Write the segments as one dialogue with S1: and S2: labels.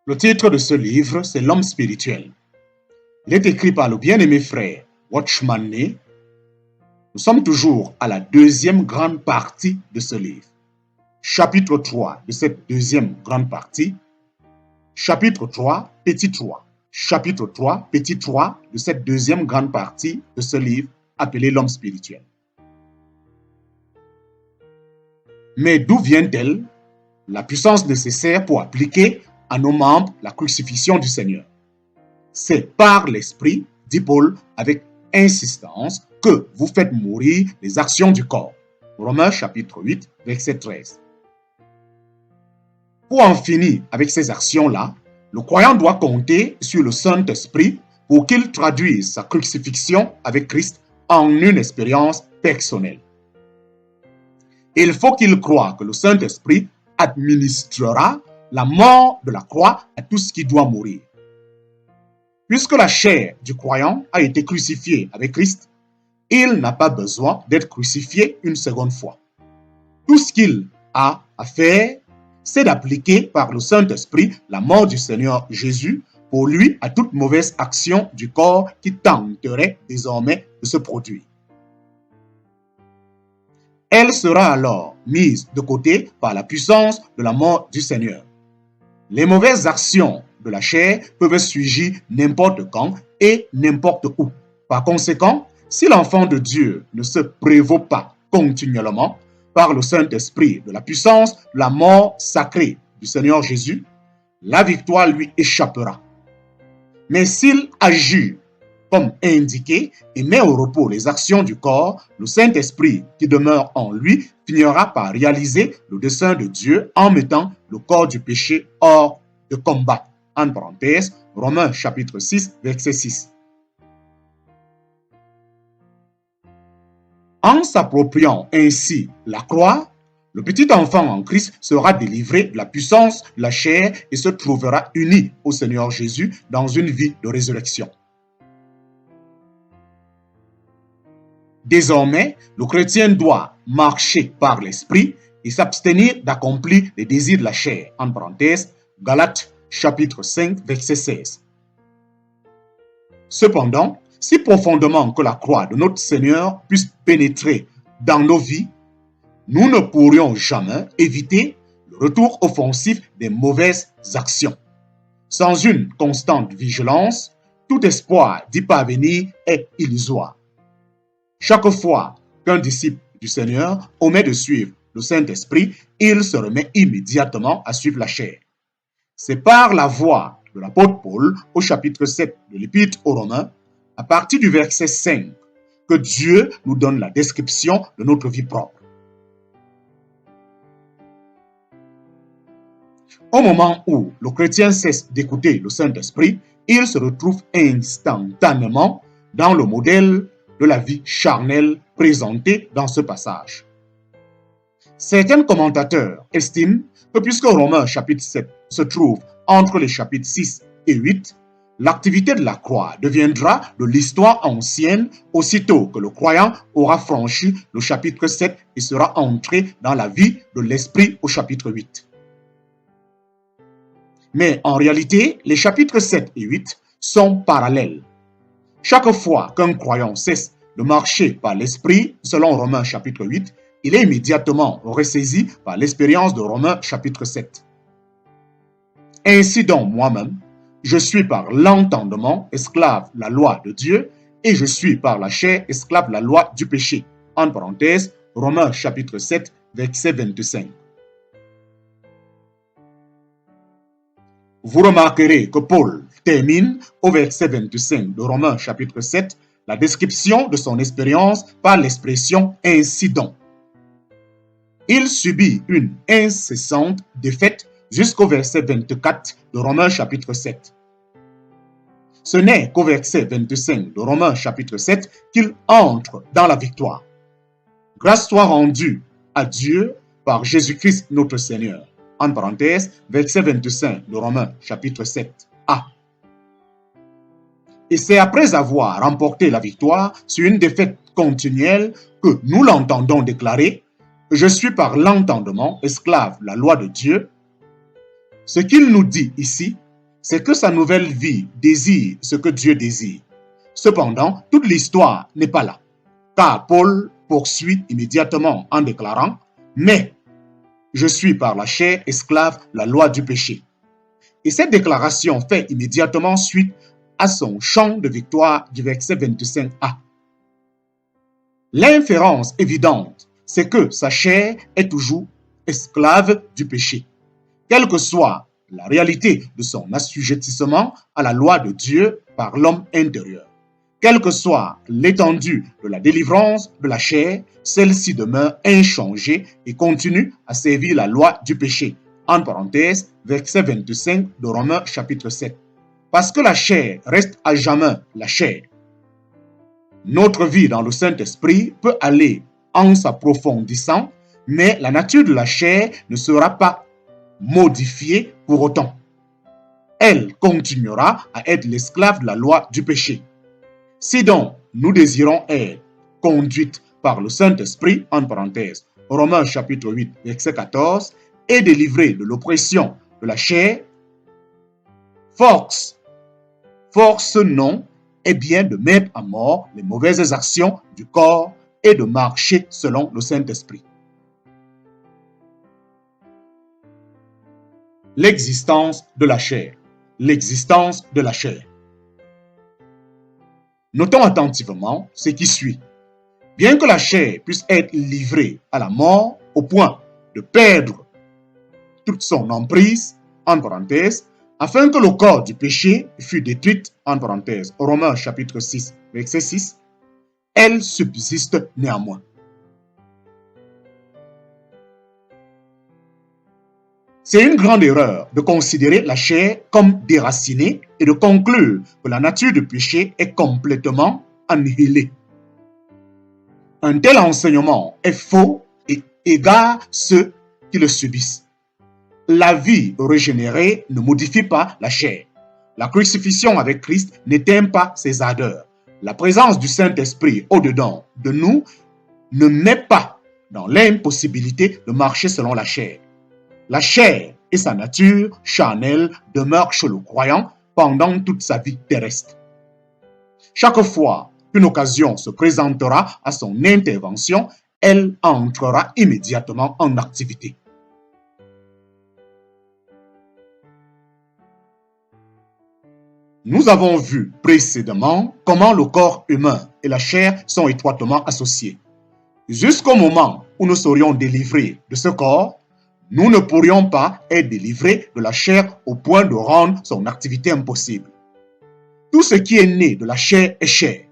S1: Le titre de ce livre, c'est L'homme spirituel. Il est écrit par le bien-aimé frère Watchman Nee. Nous sommes toujours à la deuxième grande partie de ce livre. Chapitre 3 de cette deuxième grande partie. Chapitre 3, petit 3. Chapitre 3, petit 3 de cette deuxième grande partie de ce livre appelé L'homme spirituel. Mais d'où vient-elle la puissance nécessaire pour appliquer à nos membres la crucifixion du Seigneur? C'est par l'Esprit, dit Paul avec insistance, que vous faites mourir les actions du corps. Romains chapitre 8, verset 13. Pour en finir avec ces actions-là, le croyant doit compter sur le Saint-Esprit pour qu'il traduise sa crucifixion avec Christ en une expérience personnelle. Il faut qu'il croie que le Saint-Esprit administrera la mort de la croix à tout ce qui doit mourir. Puisque la chair du croyant a été crucifiée avec Christ, il n'a pas besoin d'être crucifié une seconde fois. Tout ce qu'il a à faire, c'est d'appliquer par le Saint-Esprit la mort du Seigneur Jésus pour lui à toute mauvaise action du corps qui tenterait désormais de se produire. Elle sera alors mise de côté par la puissance de la mort du Seigneur. Les mauvaises actions de la chair peuvent surgir n'importe quand et n'importe où. Par conséquent, si l'enfant de Dieu ne se prévaut pas continuellement par le Saint-Esprit de la puissance de la mort sacrée du Seigneur Jésus, la victoire lui échappera. Mais s'il agit comme indiqué et met au repos les actions du corps, le Saint-Esprit qui demeure en lui finira par réaliser le dessein de Dieu en mettant le corps du péché hors de combat. En parenthèse, Romains chapitre 6, verset 6. En s'appropriant ainsi la croix, le petit enfant en Christ sera délivré de la puissance de la chair et se trouvera uni au Seigneur Jésus dans une vie de résurrection. Désormais, le chrétien doit marcher par l'esprit et s'abstenir d'accomplir les désirs de la chair. En parenthèse, Galates chapitre 5, verset 16. Cependant, si profondément que la croix de notre Seigneur puisse pénétrer dans nos vies, nous ne pourrions jamais éviter le retour offensif des mauvaises actions. Sans une constante vigilance, tout espoir d'y parvenir est illusoire. Chaque fois qu'un disciple du Seigneur omet de suivre le Saint-Esprit, il se remet immédiatement à suivre la chair. C'est par la voie de l'apôtre Paul au chapitre 7 de l'Épître aux Romains, à partir du verset 5, que Dieu nous donne la description de notre vie propre. Au moment où le chrétien cesse d'écouter le Saint-Esprit, il se retrouve instantanément dans le modèle de la vie charnelle présentée dans ce passage. Certains commentateurs estiment que puisque Romains chapitre 7 se trouve entre les chapitres 6 et 8, l'activité de la croix deviendra de l'histoire ancienne aussitôt que le croyant aura franchi le chapitre 7 et sera entré dans la vie de l'esprit au chapitre 8. Mais en réalité, les chapitres 7 et 8 sont parallèles. Chaque fois qu'un croyant cesse de marcher par l'esprit, selon Romains chapitre 8, il est immédiatement ressaisi par l'expérience de Romains chapitre 7. Ainsi donc moi-même, je suis par l'entendement esclave de la loi de Dieu et je suis par la chair esclave de la loi du péché. En parenthèse, Romains chapitre 7, verset 25. Vous remarquerez que Paul termine au verset 25 de Romains chapitre 7 la description de son expérience par l'expression « ainsi donc ». Il subit une incessante défaite jusqu'au verset 24 de Romains chapitre 7. Ce n'est qu'au verset 25 de Romains chapitre 7 qu'il entre dans la victoire. Grâce soit rendue à Dieu par Jésus-Christ notre Seigneur. En parenthèse, verset 25 de Romains chapitre 7a. Et c'est après avoir remporté la victoire sur une défaite continuelle que nous l'entendons déclarer « Je suis par l'entendement esclave de la loi de Dieu ». Ce qu'il nous dit ici c'est que sa nouvelle vie désire ce que Dieu désire. Cependant, toute l'histoire n'est pas là, car Paul poursuit immédiatement en déclarant « Mais je suis par la chair esclave la loi du péché ». Et cette déclaration fait immédiatement suite à son chant de victoire du verset 25a. L'inférence évidente, c'est que sa chair est toujours esclave du péché. Quelle que soit la réalité de son assujettissement à la loi de Dieu par l'homme intérieur, quelle que soit l'étendue de la délivrance de la chair, celle-ci demeure inchangée et continue à servir la loi du péché. En parenthèse, verset 25 de Romains chapitre 7. Parce que la chair reste à jamais la chair. Notre vie dans le Saint-Esprit peut aller en s'approfondissant, mais la nature de la chair ne sera pas modifiée pour autant. Elle continuera à être l'esclave de la loi du péché. Si donc nous désirons être conduites par le Saint-Esprit, en parenthèse, Romains chapitre 8, verset 14, et délivrés de l'oppression de la chair, force non est bien de mettre à mort les mauvaises actions du corps et de marcher selon le Saint-Esprit. L'existence de la chair. L'existence de la chair. Notons attentivement ce qui suit. Bien que la chair puisse être livrée à la mort au point de perdre toute son emprise, en parenthèse, afin que le corps du péché fût détruit, en parenthèse, Romains chapitre 6, verset 6, elle subsiste néanmoins. C'est une grande erreur de considérer la chair comme déracinée et de conclure que la nature du péché est complètement annihilée. Un tel enseignement est faux et égare ceux qui le subissent. La vie régénérée ne modifie pas la chair. La crucifixion avec Christ n'éteint pas ses ardeurs. La présence du Saint-Esprit au-dedans de nous ne met pas dans l'impossibilité de marcher selon la chair. La chair et sa nature charnelle demeurent chez le croyant pendant toute sa vie terrestre. Chaque fois qu'une occasion se présentera à son intervention, elle entrera immédiatement en activité. Nous avons vu précédemment comment le corps humain et la chair sont étroitement associés. Jusqu'au moment où nous serions délivrés de ce corps, nous ne pourrions pas être délivrés de la chair au point de rendre son activité impossible. Tout ce qui est né de la chair est chair.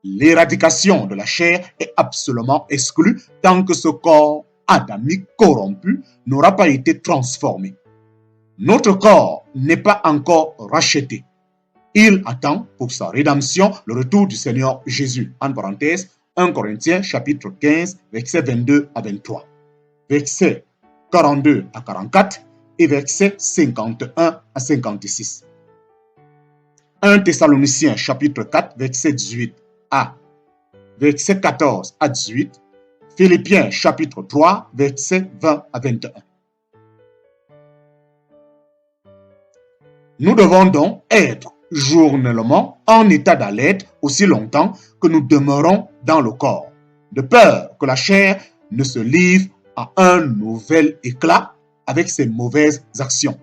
S1: L'éradication de la chair est absolument exclue tant que ce corps adamique corrompu n'aura pas été transformé. Notre corps n'est pas encore racheté. Il attend pour sa rédemption le retour du Seigneur Jésus. En parenthèse, 1 Corinthiens chapitre 15, versets 22 à 23. Versets 42 à 44 et versets 51 à 56. 1 Thessaloniciens chapitre 4, verset 18 à verset 14 à 18. Philippiens chapitre 3, versets 20 à 21. Nous devons donc être journellement en état d'alerte aussi longtemps que nous demeurons dans le corps, de peur que la chair ne se livre à un nouvel éclat avec ses mauvaises actions.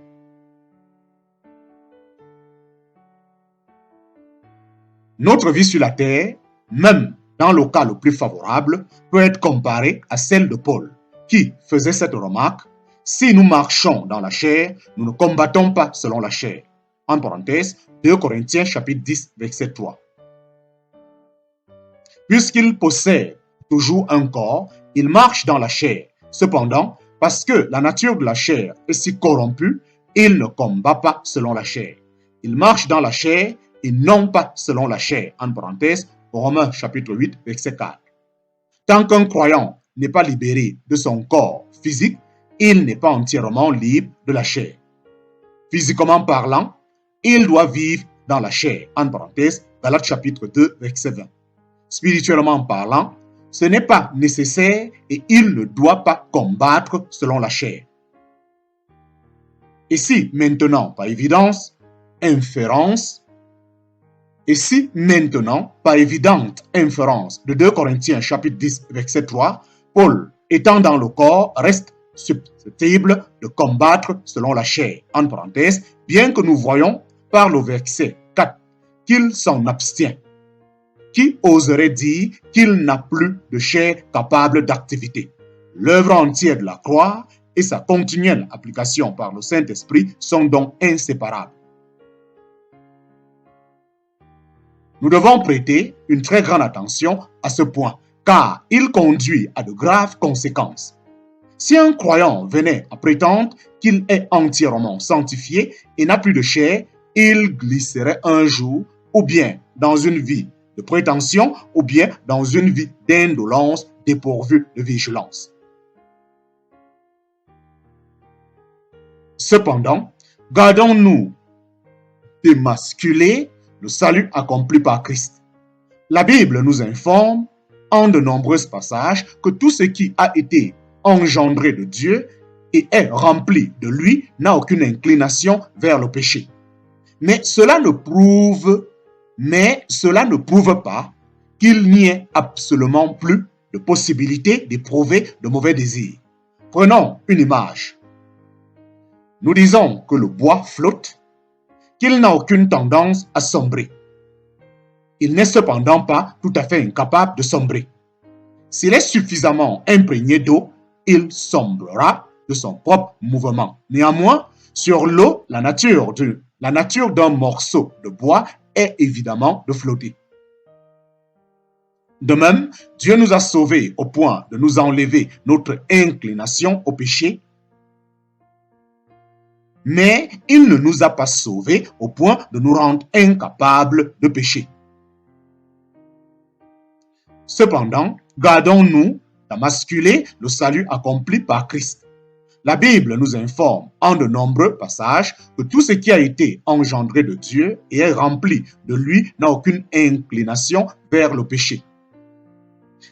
S1: Notre vie sur la terre, même dans le cas le plus favorable, peut être comparée à celle de Paul, qui faisait cette remarque: si nous marchons dans la chair, nous ne combattons pas selon la chair. En parenthèse, 2 Corinthiens chapitre 10, verset 3. Puisqu'il possède toujours un corps, il marche dans la chair. Cependant, parce que la nature de la chair est si corrompue, il ne combat pas selon la chair. Il marche dans la chair et non pas selon la chair. En parenthèse, Romains chapitre 8, verset 4. Tant qu'un croyant n'est pas libéré de son corps physique, il n'est pas entièrement libre de la chair. Physiquement parlant, il doit vivre dans la chair. En parenthèse, Galates chapitre 2, verset 20. Spirituellement parlant, ce n'est pas nécessaire et il ne doit pas combattre selon la chair. Et si maintenant, par évidence, inférence, et si maintenant, par évidente inférence de 2 Corinthiens chapitre 10, verset 3, Paul, étant dans le corps, reste susceptible de combattre selon la chair. En parenthèse, bien que nous voyons par le verset 4 qu'il s'en abstient. Qui oserait dire qu'il n'a plus de chair capable d'activité? L'œuvre entière de la croix et sa continuelle application par le Saint-Esprit sont donc inséparables. Nous devons prêter une très grande attention à ce point, car il conduit à de graves conséquences. Si un croyant venait à prétendre qu'il est entièrement sanctifié et n'a plus de chair, il glisserait un jour, ou bien dans une vie de prétention, ou bien dans une vie d'indolence dépourvue de vigilance. Cependant, gardons-nous d'émasculer le salut accompli par Christ. La Bible nous informe en de nombreux passages que tout ce qui a été engendré de Dieu et est rempli de lui n'a aucune inclination vers le péché. Mais cela ne prouve pas qu'il n'y ait absolument plus de possibilité d'éprouver de mauvais désirs. Prenons une image. Nous disons que le bois flotte, qu'il n'a aucune tendance à sombrer. Il n'est cependant pas tout à fait incapable de sombrer. S'il est suffisamment imprégné d'eau, il sombrera de son propre mouvement. Néanmoins, sur l'eau, la nature d'un morceau de bois est évidemment de flotter. De même, Dieu nous a sauvés au point de nous enlever notre inclination au péché, mais il ne nous a pas sauvés au point de nous rendre incapables de pécher. Cependant, gardons-nous d'émasculer le salut accompli par Christ. La Bible nous informe en de nombreux passages que tout ce qui a été engendré de Dieu et est rempli de lui n'a aucune inclination vers le péché.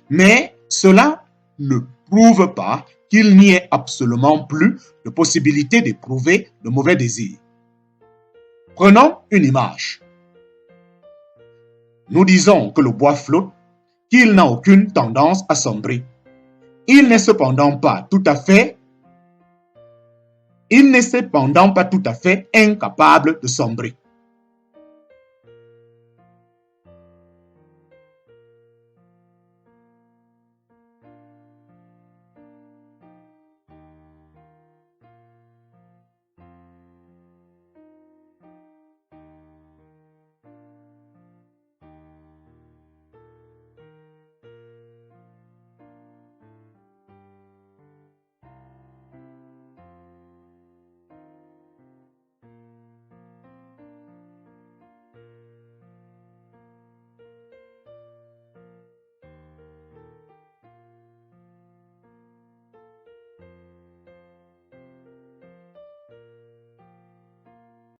S1: Mais cela ne prouve pas qu'il n'y ait absolument plus de possibilité d'éprouver de mauvais désirs. Prenons une image. Nous disons que le bois flotte, qu'il n'a aucune tendance à sombrer. Il n'est cependant pas tout à fait incapable de sombrer.